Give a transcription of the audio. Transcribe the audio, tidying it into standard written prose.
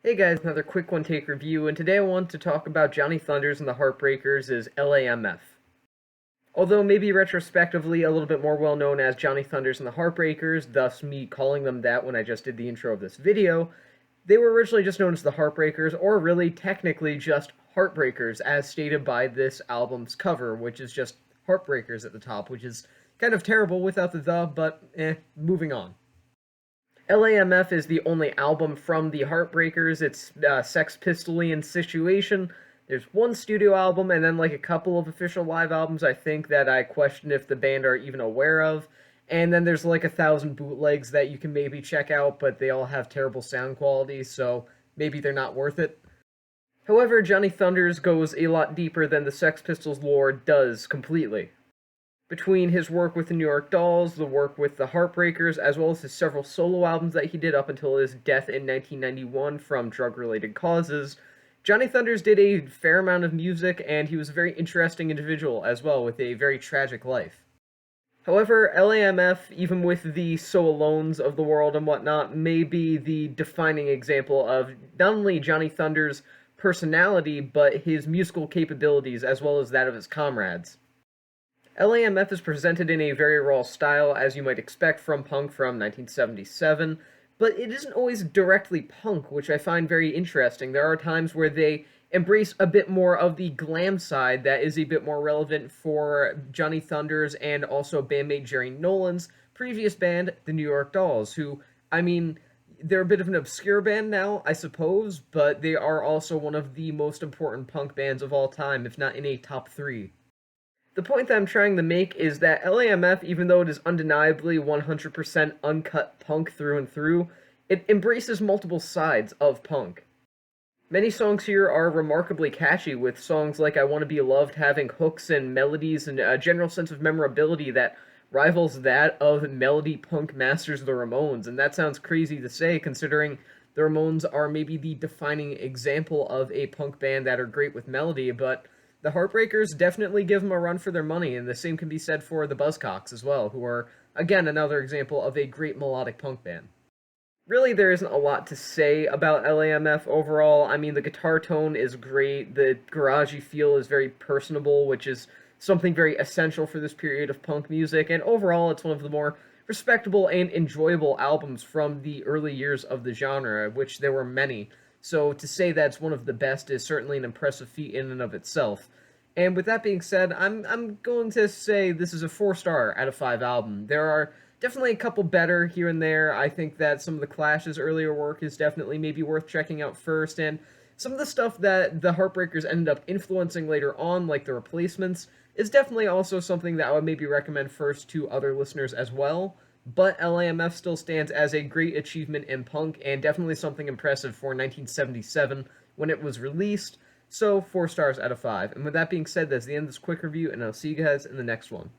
Hey guys, another quick one take review, and today I want to talk about Johnny Thunders and the Heartbreakers' L.A.M.F. Although maybe retrospectively a little bit more well known as Johnny Thunders and the Heartbreakers, thus me calling them that when I just did the intro of this video, they were originally just known as the Heartbreakers, or really technically just Heartbreakers, as stated by this album's cover, which is just Heartbreakers at the top, which is kind of terrible without the, but moving on. L.A.M.F. is the only album from the Heartbreakers. It's Sex Pistolian Situation. There's one studio album and then like a couple of official live albums I think that I question if the band are even aware of. And then there's like 1,000 bootlegs that you can maybe check out, but they all have terrible sound quality, so maybe they're not worth it. However, Johnny Thunders goes a lot deeper than the Sex Pistols lore does completely. Between his work with the New York Dolls, the work with the Heartbreakers, as well as his several solo albums that he did up until his death in 1991 from drug-related causes, Johnny Thunders did a fair amount of music, and he was a very interesting individual as well, with a very tragic life. However, L.A.M.F., even with the So Alones of the world and whatnot, may be the defining example of not only Johnny Thunders' personality, but his musical capabilities as well as that of his comrades. L.A.M.F. is presented in a very raw style, as you might expect from punk from 1977, but it isn't always directly punk, which I find very interesting. There are times where they embrace a bit more of the glam side that is a bit more relevant for Johnny Thunders and also bandmate Jerry Nolan's previous band, the New York Dolls, who, I mean, they're a bit of an obscure band now, I suppose, but they are also one of the most important punk bands of all time, if not in a top three. The point that I'm trying to make is that L.A.M.F., even though it is undeniably 100% uncut punk through and through, it embraces multiple sides of punk. Many songs here are remarkably catchy, with songs like I Want to Be Loved having hooks and melodies and a general sense of memorability that rivals that of melody punk masters the Ramones, and that sounds crazy to say considering the Ramones are maybe the defining example of a punk band that are great with melody, but the Heartbreakers definitely give them a run for their money, and the same can be said for the Buzzcocks as well, who are, again, another example of a great melodic punk band. Really, there isn't a lot to say about L.A.M.F. overall. I mean, the guitar tone is great, the garagey feel is very personable, which is something very essential for this period of punk music, and overall, it's one of the more respectable and enjoyable albums from the early years of the genre, which there were many. So to say that's one of the best is certainly an impressive feat in and of itself. And with that being said, I'm going to say this is a 4-star out of 5 album. There are definitely a couple better here and there. I think that some of the Clash's earlier work is definitely maybe worth checking out first, and some of the stuff that the Heartbreakers ended up influencing later on, like the Replacements, is definitely also something that I would maybe recommend first to other listeners as well. But L.A.M.F. still stands as a great achievement in punk, and definitely something impressive for 1977 when it was released. So, 4 stars out of 5. And with that being said, that's the end of this quick review, and I'll see you guys in the next one.